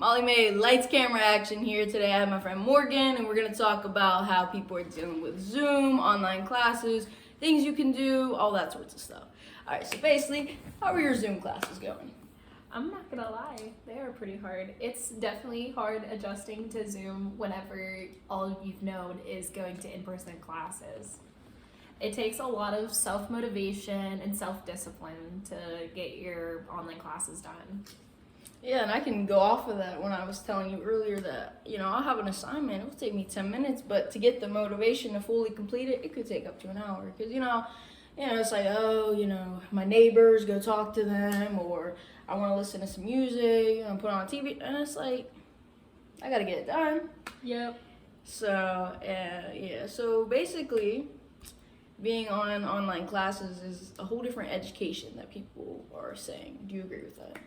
Molly made lights, camera, action here today. I have my friend Morgan, and we're going to talk about how people are dealing with Zoom, online classes, things you can do, all that sorts of stuff. All right, so basically, how are your Zoom classes going? I'm not gonna lie, they are pretty hard. It's definitely hard adjusting to Zoom whenever all you've known is going to in-person classes. It takes a lot of self-motivation and self-discipline to get your online classes done. Yeah, and I can go off of that when I was telling you earlier that, I'll have an assignment. It will take me 10 minutes, but to get the motivation to fully complete it, it could take up to an hour. Because, it's like, my neighbors, go talk to them, or I want to listen to some music, put on TV, and it's like, I got to get it done. Yep. So, so basically, being on online classes is a whole different education that people are saying. Do you agree with that?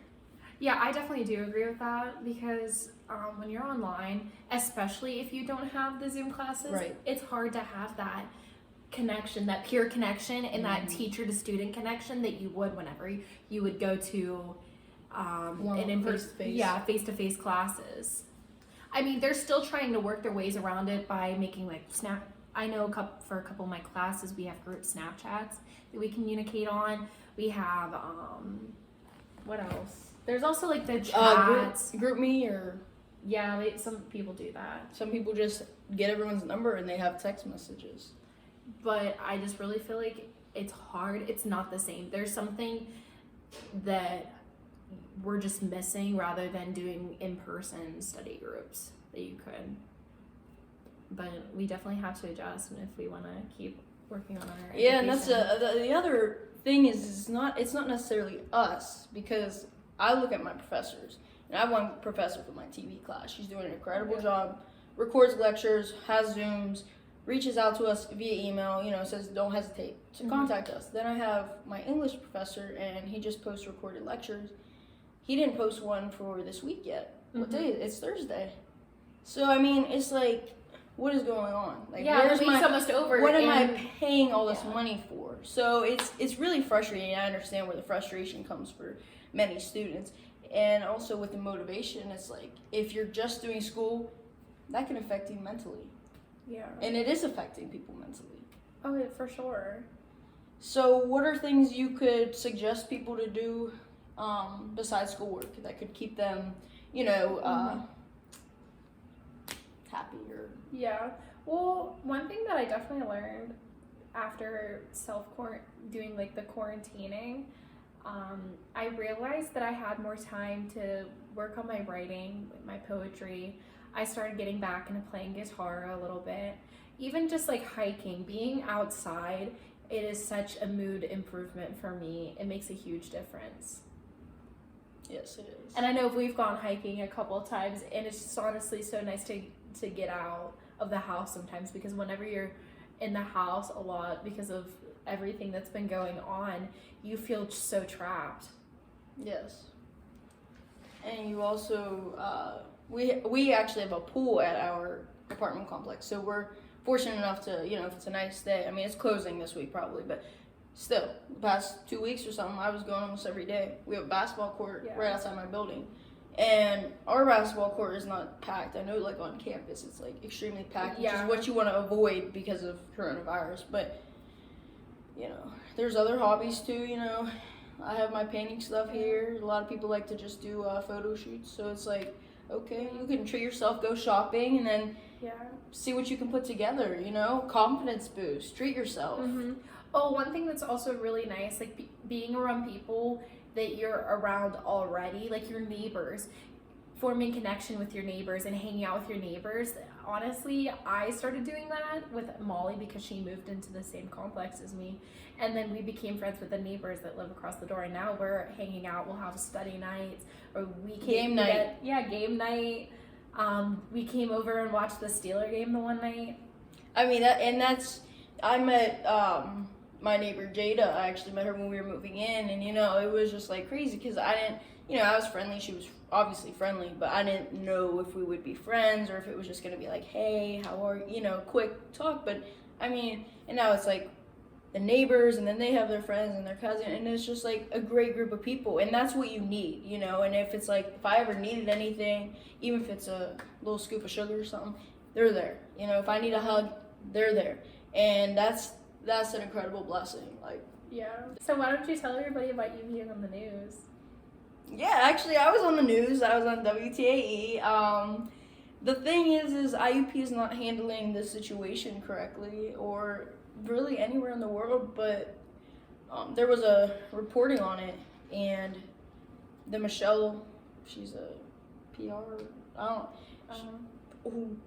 Yeah, I definitely do agree with that because when you're online, especially if you don't have the Zoom classes, right, it's hard to have that connection, that peer connection, and that teacher to student connection that you would whenever you would go to an in-person, face-to-face classes. I mean, they're still trying to work their ways around it by making I know for a couple of my classes, we have group Snapchats that we communicate on. We have, what else? There's also like the chats. Group Me or... Yeah, some people do that. Some people just get everyone's number and they have text messages. But I just really feel like it's hard. It's not the same. There's something that we're just missing rather than doing in-person study groups that you could. But we definitely have to adjust, and if we want to keep working on our education. Yeah, and that's the other thing is it's not necessarily us, because I look at my professors, and I have one professor for my TV class. She's doing an incredible job, records lectures, has Zooms, reaches out to us via email, says don't hesitate to contact us. Then I have my English professor, and he just posts recorded lectures. He didn't post one for this week yet. What day? It's Thursday. So, I mean, it's like, what is going on? Like, the week's almost over. What am I paying all this money for? So it's really frustrating. I understand where the frustration comes for many students. And also with the motivation, it's like, if you're just doing school, that can affect you mentally. Yeah. And it is affecting people mentally. Oh, yeah, for sure. So what are things you could suggest people to do besides schoolwork that could keep them, happier? Yeah. Well, one thing that I definitely learned after doing like the quarantining, I realized that I had more time to work on my writing, my poetry. I started getting back into playing guitar a little bit. Even just like hiking, being outside, it is such a mood improvement for me. It makes a huge difference. Yes, it is. And I know we've gone hiking a couple of times, and it's just honestly so nice to get out of the house sometimes, because whenever you're in the house a lot because of everything that's been going on, you feel so trapped. Yes. And you also, we actually have a pool at our apartment complex, so we're fortunate enough to, if it's a nice day, I mean, it's closing this week probably, but still, the past 2 weeks or something, I was going almost every day. We have a basketball court right outside my building. And our basketball court is not packed. I know, like, on campus, it's, like, extremely packed, which is what you want to avoid because of coronavirus. But, there's other hobbies, too, I have my painting stuff here. A lot of people like to just do photo shoots. So it's like, okay, you can treat yourself, go shopping, and then see what you can put together, confidence boost, treat yourself. Oh, one thing that's also really nice, like being around people that you're around already, like your neighbors, forming connection with your neighbors and hanging out with your neighbors. Honestly, I started doing that with Molly because she moved into the same complex as me. And then we became friends with the neighbors that live across the door. And now we're hanging out. We'll have study nights or game night. Game night. We came over and watched the Steeler game the one night. I mean, I met my neighbor Jada. I actually met her when we were moving in, and it was just like crazy because I didn't, I was friendly. She was obviously friendly, but I didn't know if we would be friends or if it was just gonna be like, hey, how are you? Quick talk. But I mean, and now it's like the neighbors, and then they have their friends and their cousin, and it's just like a great group of people, and that's what you need, you know. And if it's like, if I ever needed anything, even if it's a little scoop of sugar or something, they're there. You know, if I need a hug, they're there, and that's an incredible blessing. Like, Yeah. So why don't you tell everybody about you being on the news? yeah, actually, I was on the news. I was on WTAE. The thing is IUP is not handling the situation correctly, or really anywhere in the world. But there was a reporting on it, and the Michelle, she's a PR, I don't,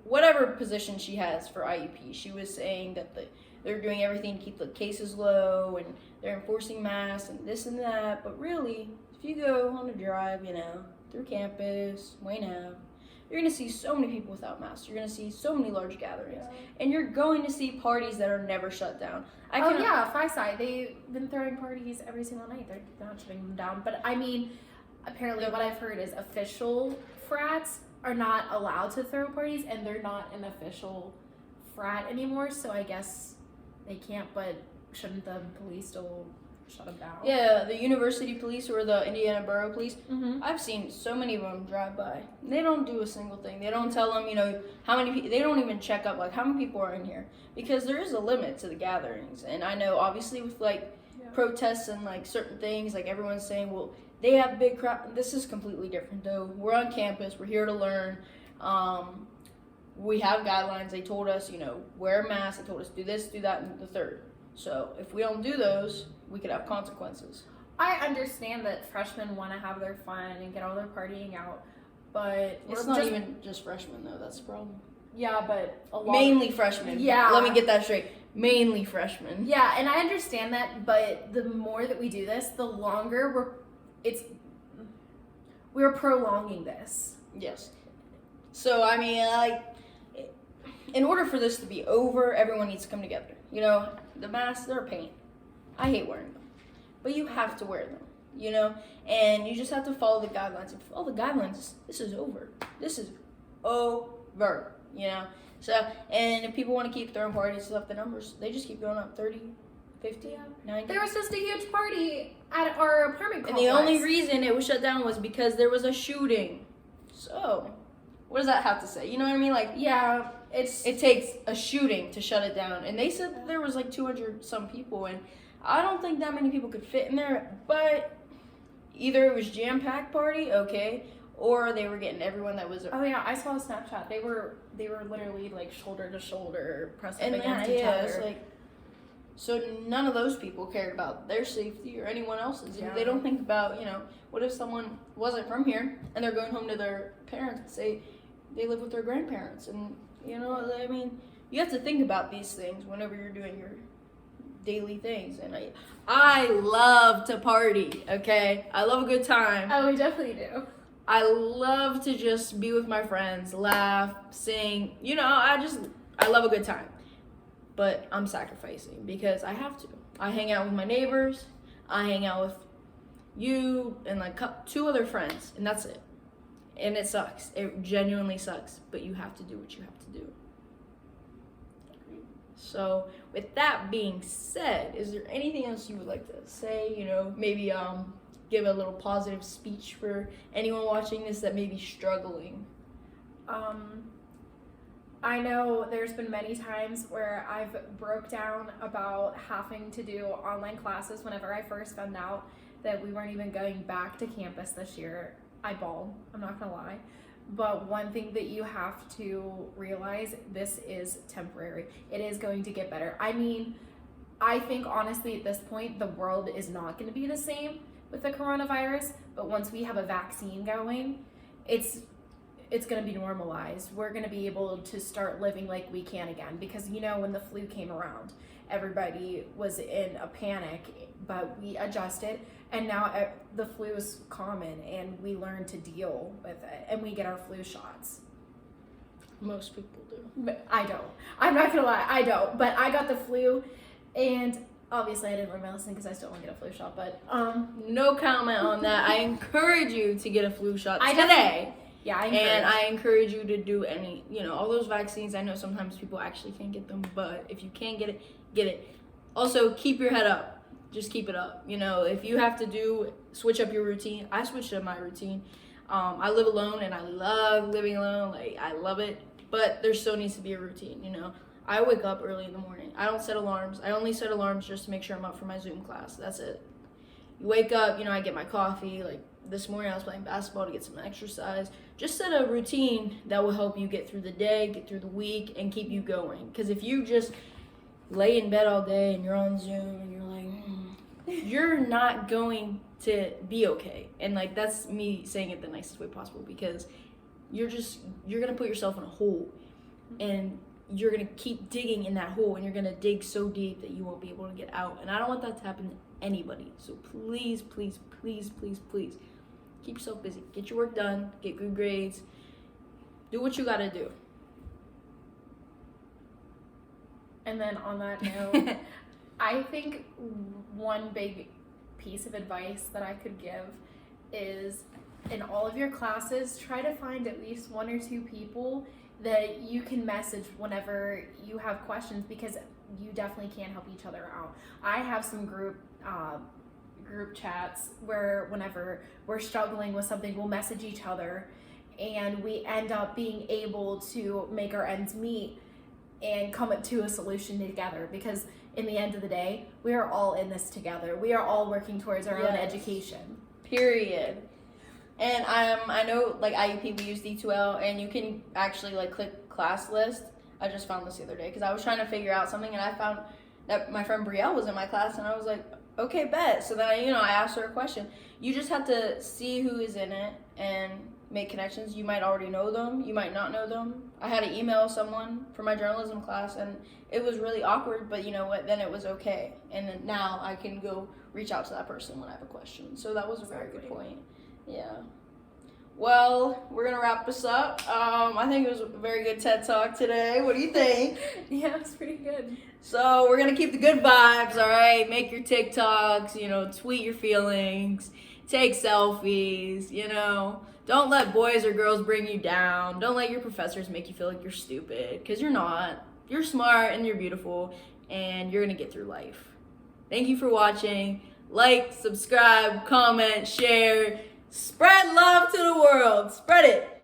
whatever position she has for IUP, she was saying that they're doing everything to keep the cases low, and they're enforcing masks and this and that. But really, if you go on a drive, you know, through campus, Wayne Ave, you're going to see so many people without masks. You're going to see so many large gatherings. And you're going to see parties that are never shut down. Phi-Sci. They've been throwing parties every single night. They're not shutting them down. But I mean, apparently what I've heard is official frats are not allowed to throw parties, and they're not an official frat anymore. So I guess they can't, but shouldn't the police still shut them down? Yeah, the university police or the Indiana Borough Police, Mm-hmm. I've seen so many of them drive by. They don't do a single thing. They don't tell them, you know, how many people, they don't even check up, like, how many people are in here. Because there is a limit to the gatherings. And I know, obviously, with, like, protests and, like, certain things, like, everyone's saying, well, they have big crowd. This is completely different, though. We're on campus. We're here to learn. We have guidelines. They told us, you know, wear a mask. They told us do this, do that, and the third. So if we don't do those, we could have consequences. I understand that freshmen want to have their fun and get all their partying out, but It's not even just freshmen, though. That's the problem. Yeah, but a lot. Mainly freshmen. Yeah. Let me get that straight. Mainly freshmen. Yeah, and I understand that, but the more that we do this, the longer we're prolonging this. Yes. So, I mean, like, in order for this to be over, everyone needs to come together. You know, the masks, they're a pain. I hate wearing them. But you have to wear them, you know? And you just have to follow the guidelines. If you follow the guidelines, this is over. This is over, you know? So, and if people want to keep throwing parties up the numbers, they just keep going up 30, 50, 90. There was just a huge party at our apartment complex. And the only reason it was shut down was because there was a shooting. So, what does that have to say? You know what I mean? Like, yeah, it takes a shooting to shut it down. And they said that there was like 200 some people, and I don't think that many people could fit in there. But either it was jam-packed party, okay, or they were getting everyone that was. Oh yeah, I saw a Snapchat. They were literally like shoulder to shoulder, pressed up And against each other. It's like, so none of those people cared about their safety or anyone else's. Yeah. They don't think about, you know, what if someone wasn't from here and they're going home to their parents and say they live with their grandparents, and you know, I mean, you have to think about these things whenever you're doing your daily things. And I love to party, okay? I love a good time. Oh, we definitely do. I love to just be with my friends, laugh, sing. You know, I love a good time. But I'm sacrificing because I have to. I hang out with my neighbors. I hang out with you and like 2 other friends, and that's it. And it sucks. It genuinely sucks. But you have to do what you have to do. So, with that being said, is there anything else you would like to say? You know, maybe give a little positive speech for anyone watching this that may be struggling. I know there's been many times where I've broke down about having to do online classes. Whenever I first found out that we weren't even going back to campus this year, I bawled. I'm not gonna lie. But one thing that you have to realize, this is temporary. It is going to get better. I mean, I think honestly at this point, the world is not going to be the same with the coronavirus. But once we have a vaccine going, it's going to be normalized. We're going to be able to start living like we can again. Because, you know, when the flu came around, everybody was in a panic, but we adjusted. And now the flu is common, and we learn to deal with it, and we get our flu shots. Most people do. But I don't. I'm not gonna lie, I don't. But I got the flu, and obviously I didn't learn my lesson because I still want to get a flu shot. But no comment on that. I encourage you to get a flu shot I today. Yeah, And I encourage you to do any, you know, all those vaccines. I know sometimes people actually can't get them, but if you can get it, get it. Also, keep your head up. Just keep it up. You know, if you have to switch up your routine, I switched up my routine. I live alone and I love living alone. Like, I love it. But there still needs to be a routine, you know. I wake up early in the morning. I don't set alarms. I only set alarms just to make sure I'm up for my Zoom class. That's it. You wake up, you know, I get my coffee. Like this morning I was playing basketball to get some exercise. Just set a routine that will help you get through the day, get through the week, and keep you going. Because if you just lay in bed all day and you're on Zoom and you're like, you're not going to be okay. And like that's me saying it the nicest way possible, because you're gonna put yourself in a hole, and you're gonna keep digging in that hole, and you're gonna dig so deep that you won't be able to get out. And I don't want that to happen to anybody. So please, please, please, please, please keep yourself busy. Get your work done, get good grades, do what you gotta do. And then on that note, I think one big piece of advice that I could give is, in all of your classes, try to find at least 1 or 2 people that you can message whenever you have questions, because you definitely can help each other out. I have some group chats where whenever we're struggling with something, we'll message each other, and we end up being able to make our ends meet and come up to a solution together, because in the end of the day, we are all in this together. We are all working towards our own education. Period. And I know like IUP we use D2L, and you can actually like click class list. I just found this the other day because I was trying to figure out something, and I found that my friend Brielle was in my class, and I was like, okay, bet. So then I asked her a question. You just have to see who is in it and make connections. You might already know them, you might not know them. I had to email someone for my journalism class, and it was really awkward, but you know what, then it was okay. And then now I can go reach out to that person when I have a question. So that was a very good point. Yeah. Well, we're gonna wrap this up. I think it was a very good TED Talk today. What do you think? Yeah, it's pretty good. So we're gonna keep the good vibes, all right? Make your TikToks, you know, tweet your feelings, take selfies, you know. Don't let boys or girls bring you down. Don't let your professors make you feel like you're stupid, because you're not. You're smart and you're beautiful, and you're gonna get through life. Thank you for watching. Like, subscribe, comment, share. Spread love to the world. Spread it.